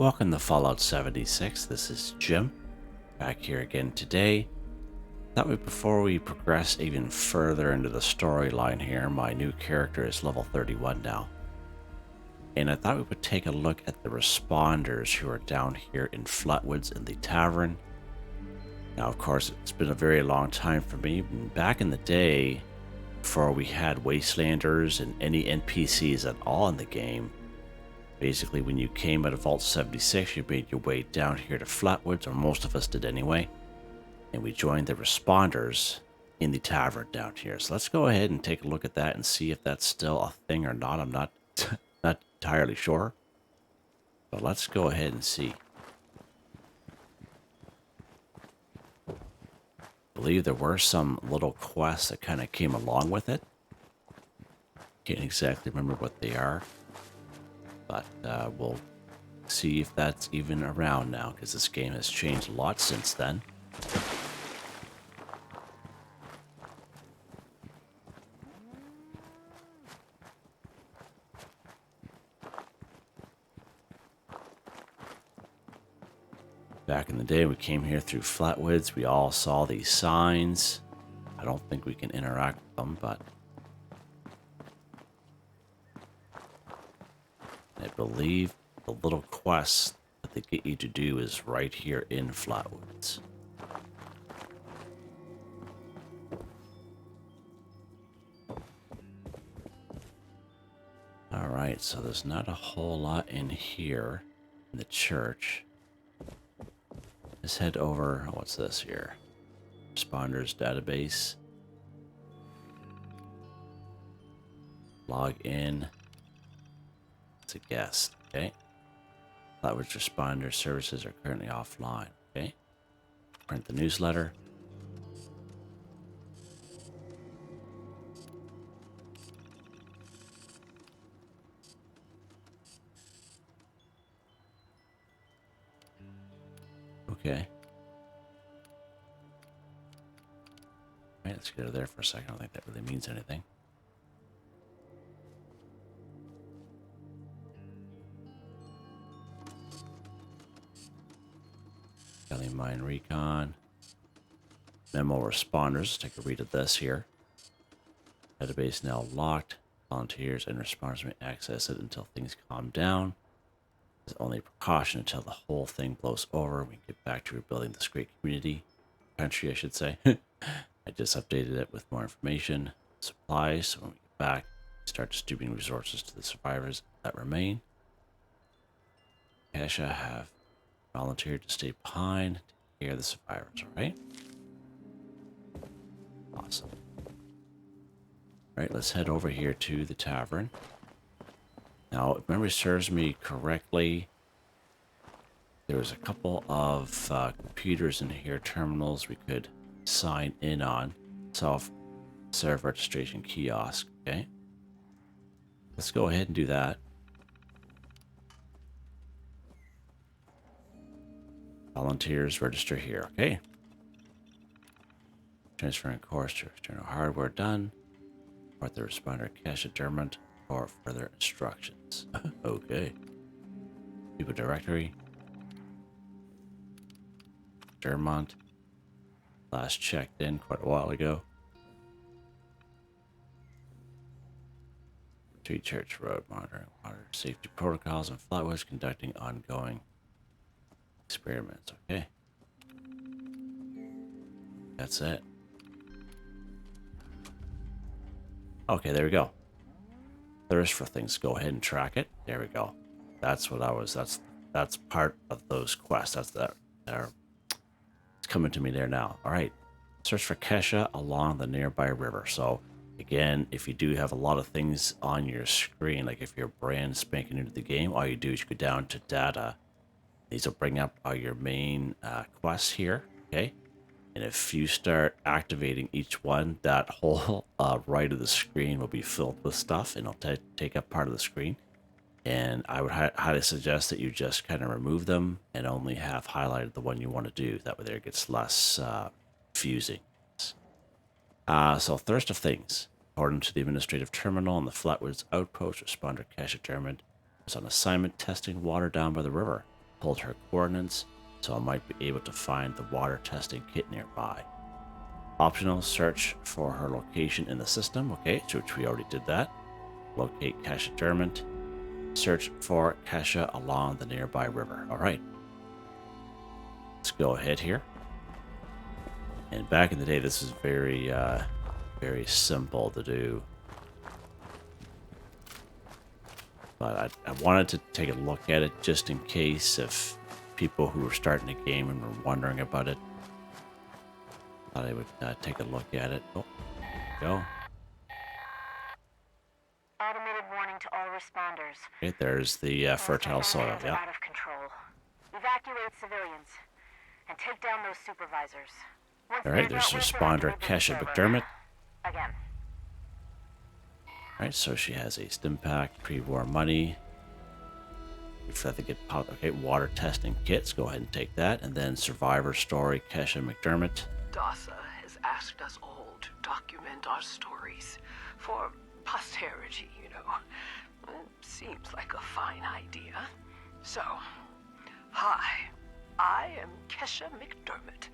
Welcome to Fallout 76. This is Jim, back here again today. Before we progress even further into the storyline here, my new character is level 31 now. And I thought we would take a look at the responders who are down here in Flatwoods in the Tavern. Now, of course, it's been a very long time for me. Back in the day, before we had Wastelanders and any NPCs at all in the game, basically, when you came out of Vault 76, you made your way down here to Flatwoods, or most of us did anyway, and we joined the responders in the tavern down here. So let's go ahead and take a look at that and see if that's still a thing or not. I'm not not entirely sure, but let's go ahead and see. I believe there were some little quests that kind of came along with it. Can't exactly remember what they are. But we'll see if that's even around now, because this game has changed a lot since then. Back in the day, we came here through Flatwoods. We all saw these signs. I don't think we can interact with them, but I believe the little quest that they get you to do is right here in Flatwoods. Alright, so there's not a whole lot in here in the church. Let's head over. What's this here? Responders database. Log in. A guest, okay? Flatwoods responder services are currently offline, okay? Print the newsletter. Okay. Alright, let's go there for a second. I don't think that really means anything. Mine recon. Memo responders. Let's take a read of this here. Database now locked. Volunteers and responders may access it until things calm down. It's only a precaution until the whole thing blows over. We can get back to rebuilding this great country, I should say. I just updated it with more information, supplies, so when we get back, we start distributing resources to the survivors that remain. Kesha have volunteered to stay behind to take care of the survivors, alright? Awesome. Alright, let's head over here to the tavern. Now, if memory serves me correctly, there was a couple of computers in here, terminals we could sign in on. Self-serve registration kiosk, okay? Let's go ahead and do that. Volunteers register here, okay? Transferring course to external hardware done. Report the responder Keshal McDermott for further instructions. Okay. People directory. McDermott. Last checked in quite a while ago. Street Church Road monitoring water safety protocols and Flatwoods conducting ongoing experiments, okay. That's it. Okay, there we go. Thirst for things. Go ahead and track it. There we go. That's what I was. That's part of those quests. That's that. It's coming to me there now. All right. Search for Kesha along the nearby river. So again, if you do have a lot of things on your screen, like if you're brand spanking into the game, all you do is you go down to data. These will bring up all your main quests here, okay? And if you start activating each one, that whole right of the screen will be filled with stuff, and it'll take up part of the screen. And I would highly suggest that you just kind of remove them and only have highlighted the one you want to do. That way there it gets less confusing. So Thirst of Things. According to the administrative terminal on the Flatwoods outpost, responder Keshal McDermott was on assignment testing water down by the river. pulled her coordinates, so I might be able to find the water testing kit nearby. Optional, search for her location in the system. Okay, so which we already did that. Locate Keshal McDermott. Search for Keshal along the nearby river. All right. Let's go ahead here. And back in the day, this is very, very simple to do. But I wanted to take a look at it just in case if people who were starting the game and were wondering about it, thought I would take a look at it. Oh, there we go. Automated warning to all responders. Okay, there's the fertile soil. Yeah. Out of control. Evacuate civilians and take down those supervisors. All right, there's responder Keshal McDermott. Again. All right, so she has a stim pack, pre-war money. If I think it popped, okay, water testing kits. Go ahead and take that, and then survivor story Keshal McDermott. DASA has asked us all to document our stories for posterity, you know. It seems like a fine idea. So, hi, I am Keshal McDermott.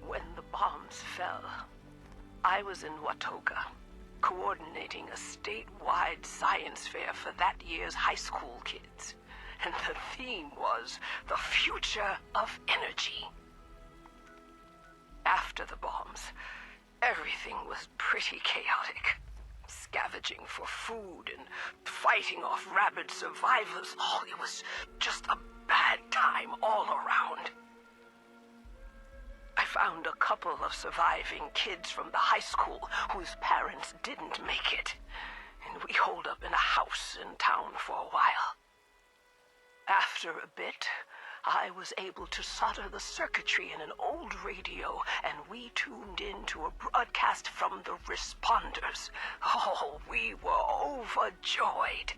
When the bombs fell, I was in Watoga, coordinating a statewide science fair for that year's high school kids. And the theme was the future of energy. After the bombs, everything was pretty chaotic. Scavenging for food and fighting off rabid survivors. Oh, it was just a bad time all around. I found a couple of surviving kids from the high school whose parents didn't make it, and we holed up in a house in town for a while. After a bit, I was able to solder the circuitry in an old radio, and we tuned into a broadcast from the Responders. Oh, we were overjoyed.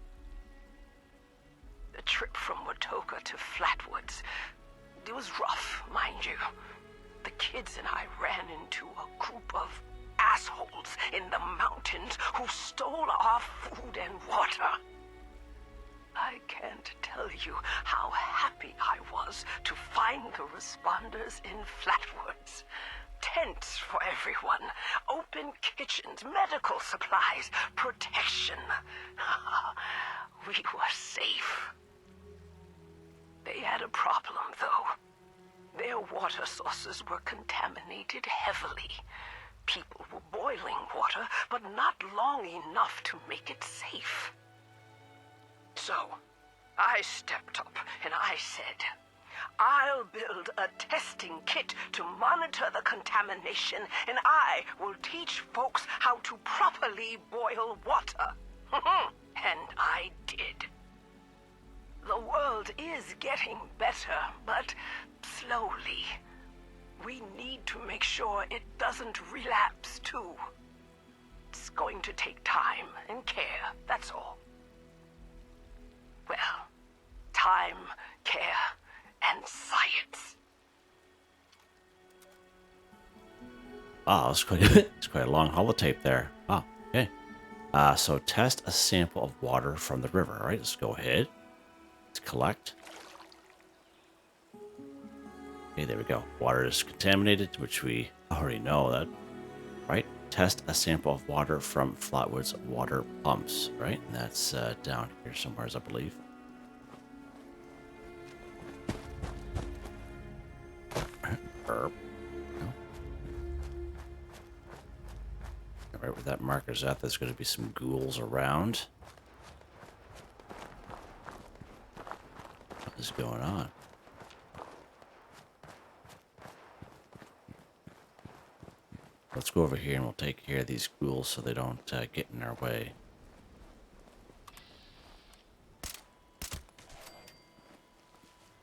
The trip from Watoga to Flatwoods, it was rough, mind you. The kids and I ran into a group of assholes in the mountains who stole our food and water. I can't tell you how happy I was to find the responders in Flatwoods. Tents for everyone, open kitchens, medical supplies, protection. We were safe. They had a problem, though. Their water sources were contaminated heavily. People were boiling water, but not long enough to make it safe. So, I stepped up and I said, I'll build a testing kit to monitor the contamination, and I will teach folks how to properly boil water. And I did. The world is getting better, but slowly. We need to make sure it doesn't relapse, too. It's going to take time and care, that's all. Well, time, care, and science. Wow, it's quite a long holotape there. Wow, okay. So test a sample of water from the river. All right, let's go ahead. Let's collect. Okay, there we go. Water is contaminated, which we already know that, right? Test a sample of water from Flatwoods water pumps, right? And that's down here somewhere, I believe. All right, where that marker's at, there's going to be some ghouls around. What is going on? Let's go over here and we'll take care of these ghouls so they don't get in our way.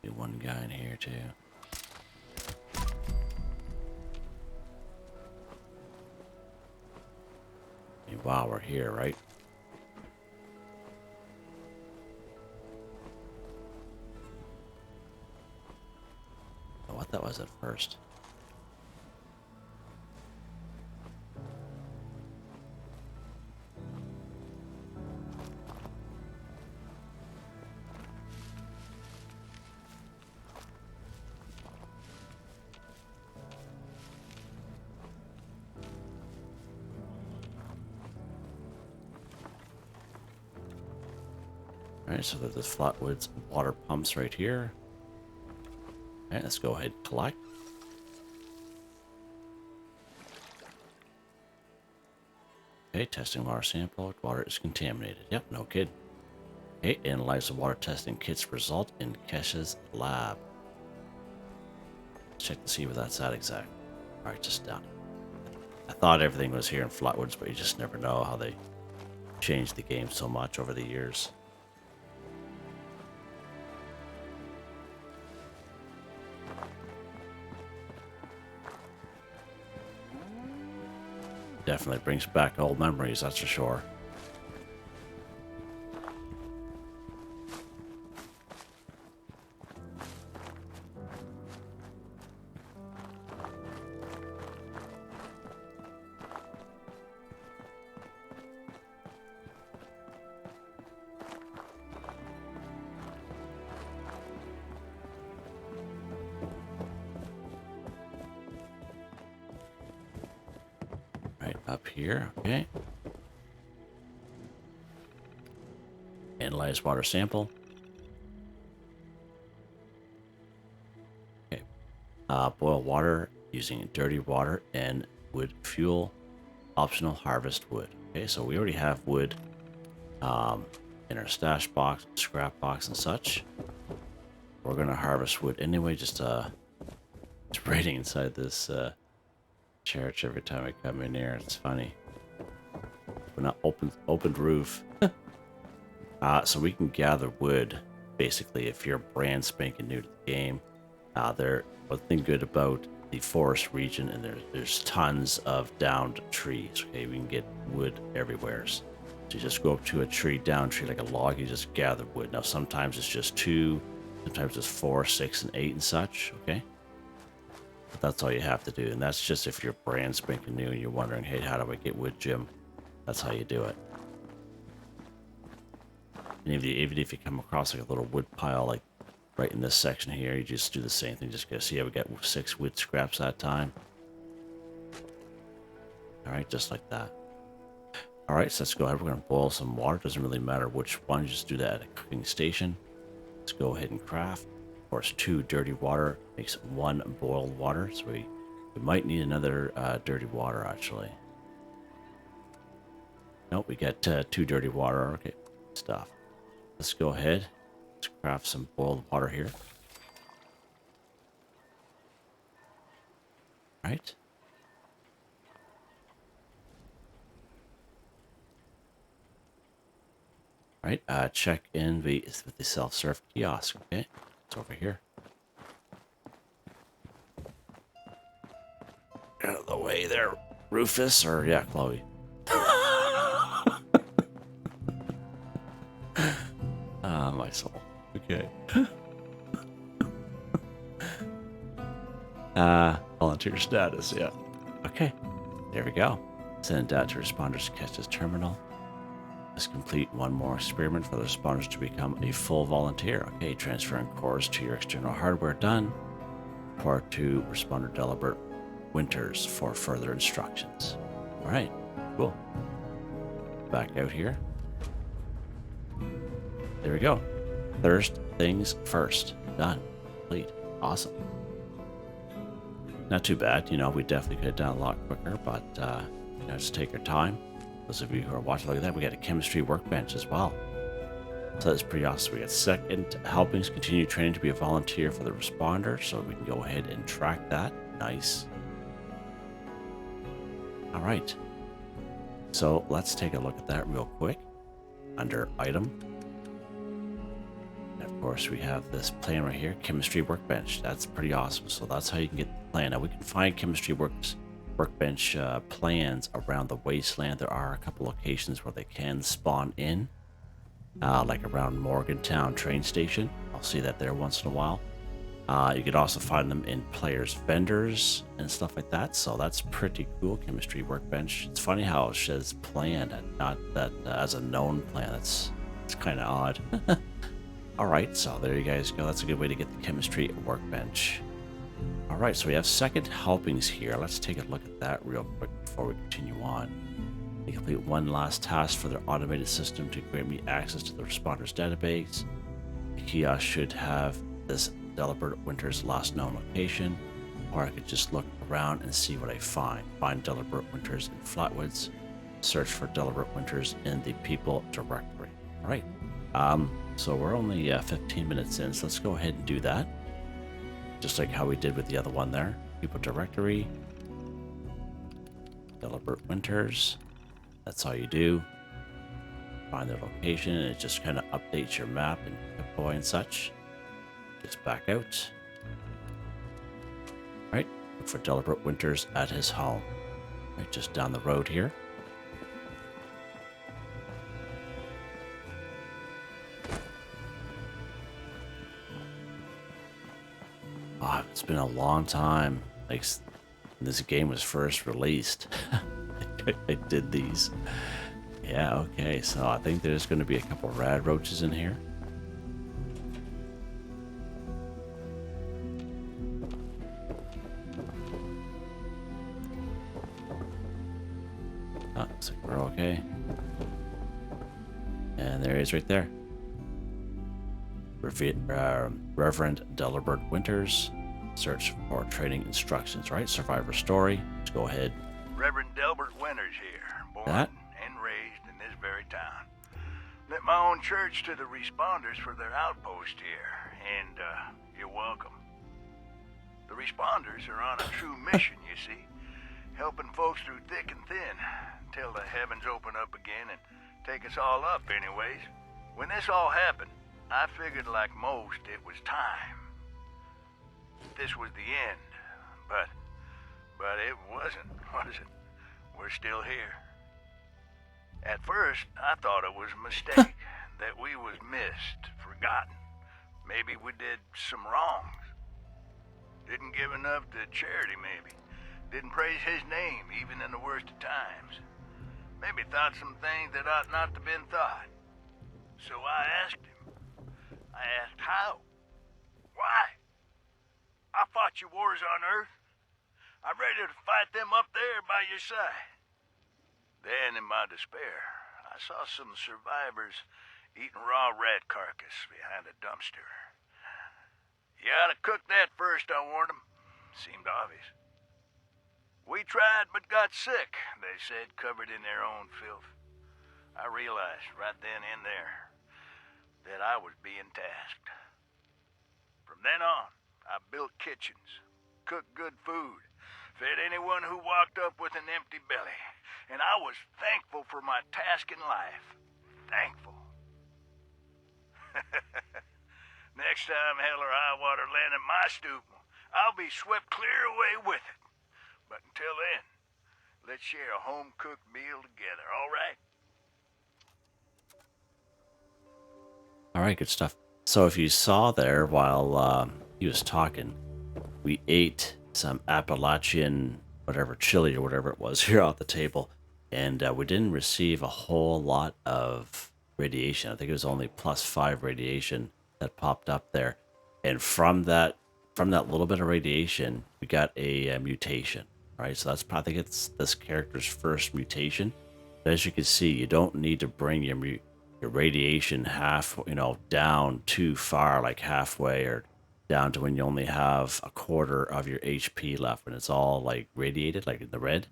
Be one guy in here too. Wow, we're here, right? Oh, what that was at first. Alright, so there's the Flatwoods water pumps right here. Alright, let's go ahead and collect. Okay, testing water sample. Water is contaminated. Yep, no kid. Okay, analyze the water testing kit's result in Kesha's lab. Check to see where that's at exactly. Alright, just down. I thought everything was here in Flatwoods, but you just never know how they changed the game so much over the years. Definitely brings back old memories, that's for sure. Right up here, okay. Analyze water sample. Okay. Boil water using dirty water and wood fuel. Optional harvest wood. Okay, so we already have wood in our stash box, scrap box, and such. We're gonna harvest wood anyway. Just it's raining inside this church every time I come in here. It's funny. We're not opened roof. So we can gather wood basically if you're brand spanking new to the game. One thing good about the forest region, and there's tons of downed trees. Okay, we can get wood everywhere. So you just go up to a tree, down tree like a log, you just gather wood. Now sometimes it's just 2, sometimes it's 4, 6, and 8 and such. Okay. But that's all you have to do, and that's just if you're brand spanking new and you're wondering, hey, how do I get wood, Jim? That's how you do it. And even if you come across like a little wood pile, like right in this section here, you just do the same thing. Just go see how we got 6 wood scraps that time. All right, just like that. All right, so let's go ahead. We're gonna boil some water. Doesn't really matter which one. Just do that at a cooking station. Let's go ahead and craft. Of course, 2 dirty water makes 1 boiled water, so we might need another dirty water actually. Nope, we got 2 dirty water. Okay, stuff. Let's go ahead. Let's craft some boiled water here. Right. Right. Check in with the self-serve kiosk. Okay, it's over here. Out of the way there, Rufus, or yeah, Chloe. My soul. Okay. Volunteer status, yeah. Okay, there we go. Send it out to Responders Questline's terminal. Let's complete 1 more experiment for the responders to become a full volunteer. Okay, transferring cores to your external hardware done. Report to Responder Delbert Winters for further instructions. All right, cool. Back out here. There we go. Thirst things first. Done. Complete. Awesome. Not too bad. You know, we definitely could have done a lot quicker, but, you know, just take our time. Those of you who are watching, look at that. We got a chemistry workbench as well. So that's pretty awesome. We got second helpings, continue training to be a volunteer for the responder. So we can go ahead and track that. Nice. All right. So let's take a look at that real quick. Under item. And of course, we have this plan right here, chemistry workbench. That's pretty awesome. So that's how you can get the plan. Now we can find chemistry workbench plans around the wasteland. There are a couple locations where they can spawn in, like around Morgantown train station. I'll see that there once in a while. You could also find them in players' vendors and stuff like that. So that's pretty cool. Chemistry workbench. It's funny how it says plan and not that as a known plan. It's kind of odd. All right, so there you guys go. That's a good way to get the chemistry workbench. All right, so we have second helpings here. Let's take a look at that real quick before we continue on. They complete one last task for their automated system to grant me access to the Responders database. The kiosk should have this Delbert Winter's last known location, or I could just look around and see what I find. Find Delbert Winters in Flatwoods. Search for Delbert Winters in the people directory. All right. So we're only 15 minutes in, so let's go ahead and do that. Just like how we did with the other one there. People directory. Delbert Winters. That's all you do. Find their location, and it just kind of updates your map and Pip-Boy and such. Just back out. Right, look for Delbert Winters at his home. Right, just down the road here. Oh, it's been a long time. Like, this game was first released. I did these. Yeah, okay, so I think there's going to be a couple rad roaches in here. Oh, looks like we're okay. And there he is right there. Reverend Delbert Winters. Search for training instructions, right? Survivor story. Let's go ahead. Reverend Delbert Winters here, born That? and raised in this very town. Lit my own church to the Responders for their outpost here, and you're welcome. The Responders are on a true mission, you see, helping folks through thick and thin, till the heavens open up again and take us all up anyways. When this all happened, I figured like most it was time. This was the end, but it wasn't, was it? We're still here. At first, I thought it was a mistake, that we was missed, forgotten. Maybe we did some wrongs. Didn't give enough to charity, maybe. Didn't praise his name, even in the worst of times. Maybe thought some things that ought not to been thought. So I asked him. I asked how? Why? I fought your wars on Earth. I'm ready to fight them up there by your side. Then, in my despair, I saw some survivors eating raw rat carcass behind a dumpster. You ought to cook that first, I warned them. Seemed obvious. We tried but got sick, they said, covered in their own filth. I realized right then and there that I was being tasked. From then on, I built kitchens, cooked good food, fed anyone who walked up with an empty belly, and I was thankful for my task in life. Thankful. Next time hell or high water land at my stoop, I'll be swept clear away with it. But until then, let's share a home-cooked meal together, all right? All right, good stuff. So if you saw there while he was talking, we ate some Appalachian whatever chili or whatever it was here off the table, and we didn't receive a whole lot of radiation. I think it was only +5 radiation that popped up there, and from that little bit of radiation, we got a mutation. Right, so that's probably it's this character's first mutation. But as you can see, you don't need to bring your radiation down too far, like halfway or down to when you only have a quarter of your HP left when it's all like radiated, like in the red.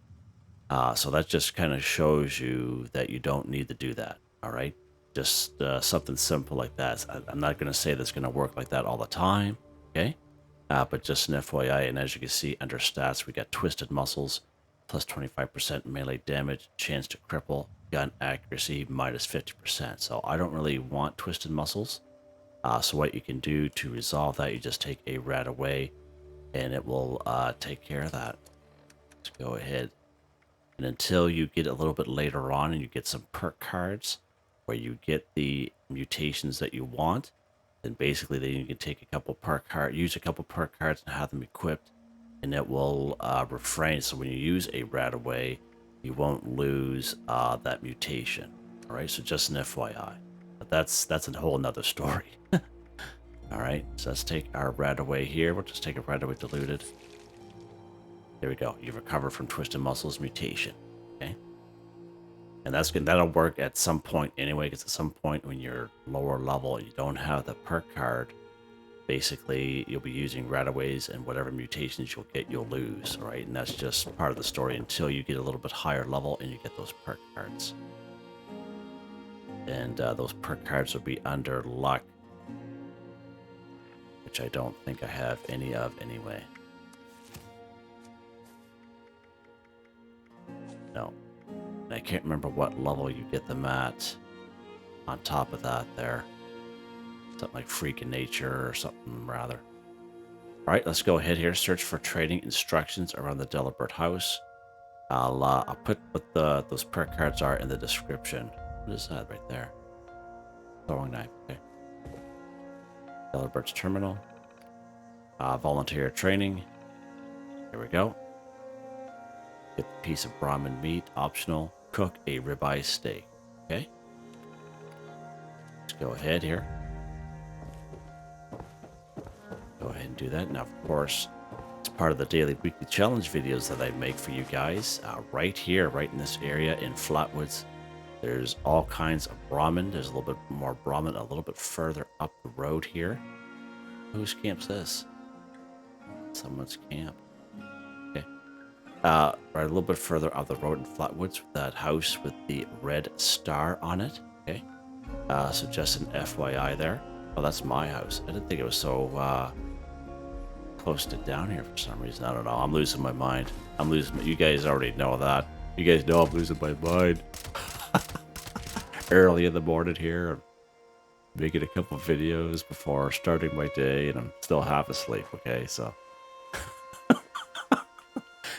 So that just kind of shows you that you don't need to do that. All right, just something simple like that. I'm not going to say that's going to work like that all the time. Okay. But just an FYI, and as you can see under stats, we got Twisted Muscles, plus 25% melee damage, chance to cripple, gun accuracy, minus 50%. So I don't really want Twisted Muscles. So what you can do to resolve that, you just take a rat away, and it will take care of that. Let's go ahead. And until you get a little bit later on and you get some perk cards, where you get the mutations that you want, then basically then you can take a couple perk cards, use a couple perk cards and have them equipped, and it will refrain. So when you use a rat away, you won't lose that mutation. All right, so just an FYI. But that's a whole nother story. All right, so let's take our rat away here. We'll just take a rat away diluted. There we go. You recover from Twisted Muscles mutation. Okay. And that'll work at some point anyway, because at some point when you're lower level and you don't have the perk card, basically you'll be using rataways, and whatever mutations you'll get, you'll lose, right? And that's just part of the story until you get a little bit higher level and you get those perk cards. And those perk cards will be under luck, which I don't think I have any of anyway. No. And I can't remember what level you get them at on top of that there. Something like Freak in Nature or something rather. Alright, let's go ahead here. Search for trading instructions around the Delbert house. I'll put what those perk cards are in the description. What is that right there? Throwing knife. Okay. Delbert's terminal. Volunteer training. Here we go. Get the piece of Brahmin meat. Optional. Cook a ribeye steak. Okay. Let's go ahead here. Go ahead and do that. Now, of course, it's part of the daily weekly challenge videos that I make for you guys. Right here, right in this area in Flatwoods, there's all kinds of Brahmin. There's a little bit more Brahmin a little bit further up the road here. Whose camp's this? Someone's camp. Okay. Right a little bit further up the road in Flatwoods, that house with the red star on it. Okay. So just an FYI there. Oh, that's my house. I didn't think it was so posted down here for some reason. I don't know. I'm losing my mind. You guys already know that. You guys know I'm losing my mind. Early in the morning here. I'm making a couple videos before starting my day, and I'm still half asleep, okay? So,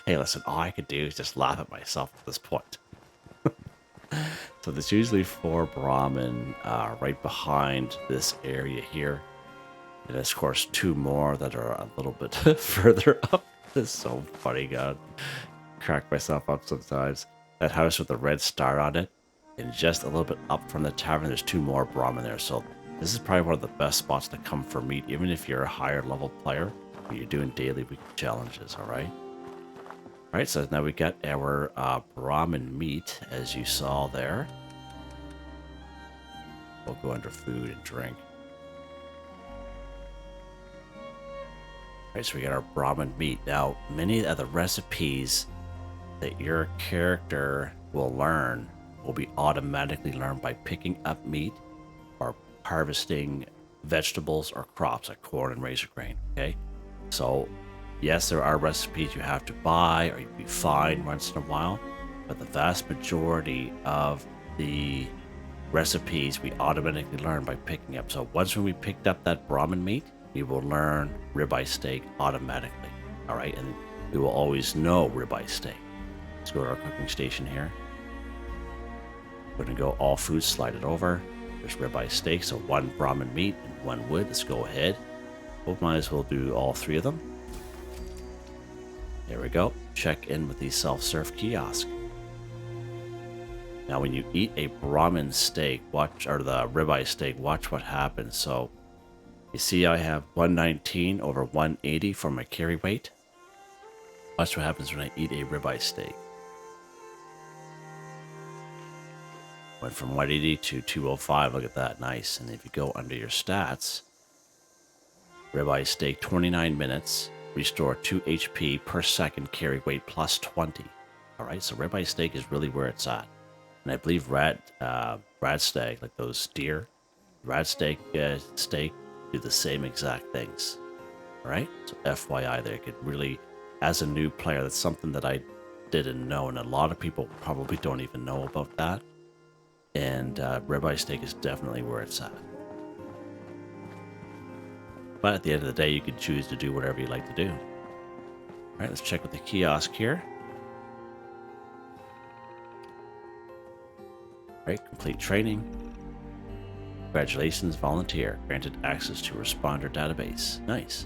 hey, listen, all I could do is just laugh at myself at this point. So there's usually 4 Brahmin right behind this area here. And of course 2 more that are a little bit further up. It's so funny, God. Crack myself up sometimes. That house with the red star on it. And just a little bit up from the tavern, there's 2 more Brahmin there. So this is probably one of the best spots to come for meat, even if you're a higher level player. You're doing daily weekly challenges, alright? Alright, so now we got our Brahmin meat, as you saw there. We'll go under food and drink. Alright, so we got our Brahmin meat. Now, many of the recipes that your character will learn will be automatically learned by picking up meat or harvesting vegetables or crops like corn and razor grain, okay? So, yes, there are recipes you have to buy or you find once in a while, but the vast majority of the recipes we automatically learn by picking up. So once when we picked up that Brahmin meat, we will learn ribeye steak automatically, all right? And we will always know ribeye steak. Let's go to our cooking station here. We're gonna go all food, slide it over. There's ribeye steak, so 1 Brahmin meat and 1 wood. Let's go ahead. We might as well do all 3 of them. There we go. Check in with the self-serve kiosk. Now, when you eat a Brahmin steak, or the ribeye steak, watch what happens. So, you see I have 119 over 180 for my carry weight. Watch what happens when I eat a ribeye steak. Went from 180 to 205. Look at that. Nice. And if you go under your stats, ribeye steak, 29 minutes. Restore 2 HP per second carry weight plus 20. Alright, so ribeye steak is really where it's at. And I believe rad stag, like those deer, rad steak do the same exact things. Alright, so FYI there, you could really, as a new player, that's something that I didn't know, and a lot of people probably don't even know about that. And ribeye steak is definitely where it's at. But at the end of the day, you can choose to do whatever you like to do. Alright, let's check with the kiosk here. Alright, complete training. Congratulations, volunteer. Granted access to responder database. Nice.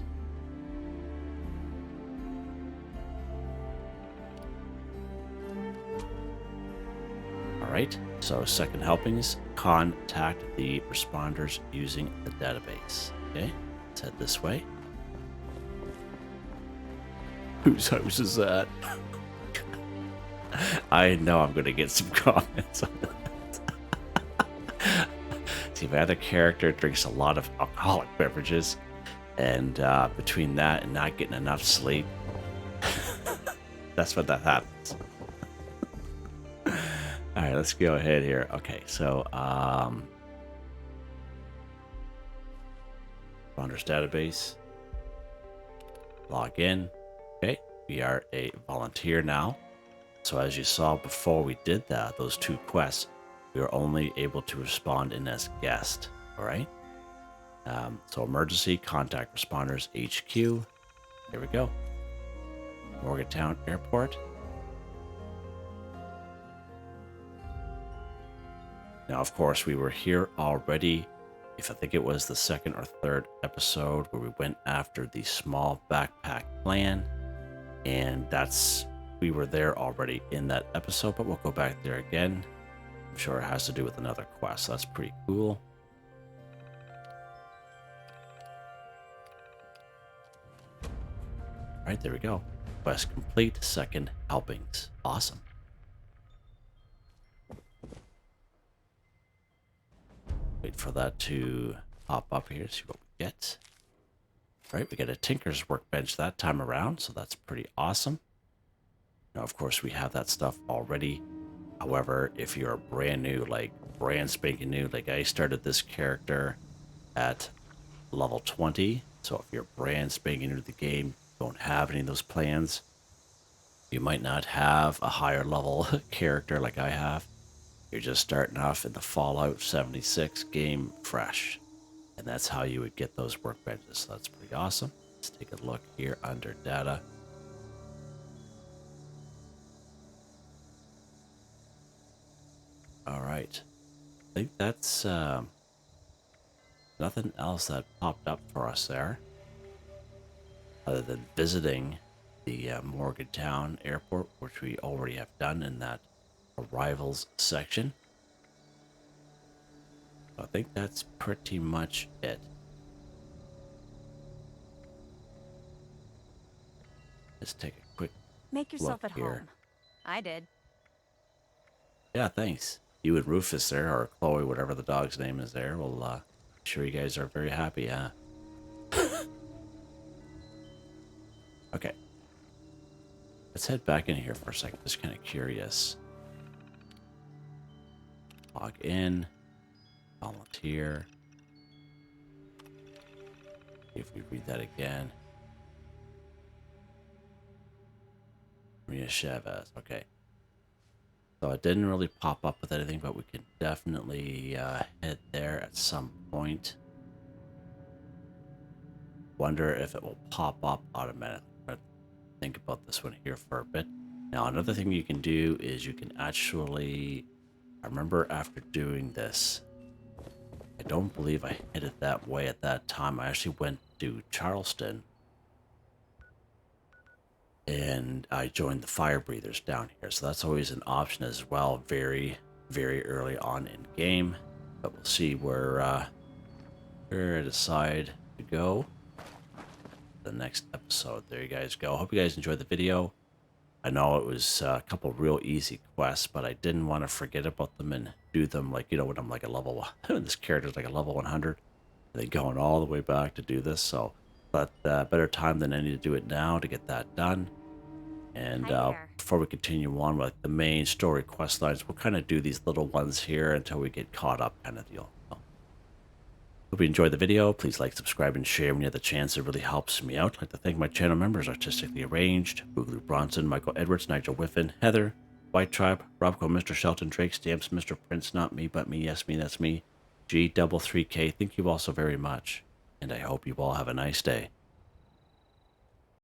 Alright, so second helpings. Contact the responders using the database. Okay. Let's head this way. Whose house is that? I know I'm going to get some comments on that. See, my other character drinks a lot of alcoholic beverages, and between that and not getting enough sleep, that's what that happens. All right, let's go ahead here. Okay, so Founders database. Log in. Okay, we are a volunteer now. So as you saw before we did that, those 2 quests, we were only able to respond in as guest. All right. So emergency contact Responders HQ. Here we go. Morgantown Airport. Now, of course, we were here already. If I think it was the 2nd or 3rd episode where we went after the small backpack plan, and we were there already in that episode, but we'll go back there again. I'm sure it has to do with another quest, so that's pretty cool. All right, there we go. Quest complete, 2nd helpings. Awesome. Wait for that to pop up here, see what we get. All right, we get a Tinker's Workbench that time around, so that's pretty awesome. Now, of course, we have that stuff already. However, if you're brand new, like brand spanking new, like I started this character at level 20. So if you're brand spanking new to the game, don't have any of those plans, you might not have a higher level character like I have. You're just starting off in the Fallout 76 game fresh. And that's how you would get those workbenches. So that's pretty awesome. Let's take a look here under data. All right. I think that's nothing else that popped up for us there. Other than visiting the Morgantown Airport, which we already have done in that arrivals section. I think that's pretty much it. Let's take a quick Make yourself look at here. home. I did. Yeah, thanks. You and Rufus there, or Chloe, whatever the dog's name is there. Well, I'm sure you guys are very happy, huh? Okay. Let's head back in here for a second. Just kind of curious. Log in. Volunteer. If we read that again. Maria Chavez. Okay. So it didn't really pop up with anything, but we can definitely head there at some point. Wonder if it will pop up automatically. But think about this one here for a bit. Now, another thing you can do is you can actually, I remember after doing this, I don't believe I hit it that way at that time. I actually went to Charleston and I joined the fire breathers down here. So that's always an option as well, very, very early on in game. But we'll see where I decide to go. The next episode. There you guys go. Hope you guys enjoyed the video. I know it was a couple real easy quests, but I didn't want to forget about them and do them like, you know, when I'm like a level, this character's like a level 100, and then going all the way back to do this. So, but better time than any to do it now to get that done. And before we continue on with the main story quest lines, we'll kind of do these little ones here until we get caught up, kind of deal. Hope you enjoyed the video. Please like, subscribe, and share when you have the chance. It really helps me out. I'd like to thank my channel members: Artistically Arranged, Boogaloo Bronson, Michael Edwards, Nigel Whiffen, Heather, White Tribe, Robco, Mr. Shelton, Drake Stamps, Mr. Prince, Not Me, But Me, Yes Me, That's Me, G3K. Thank you all so very much, and I hope you all have a nice day.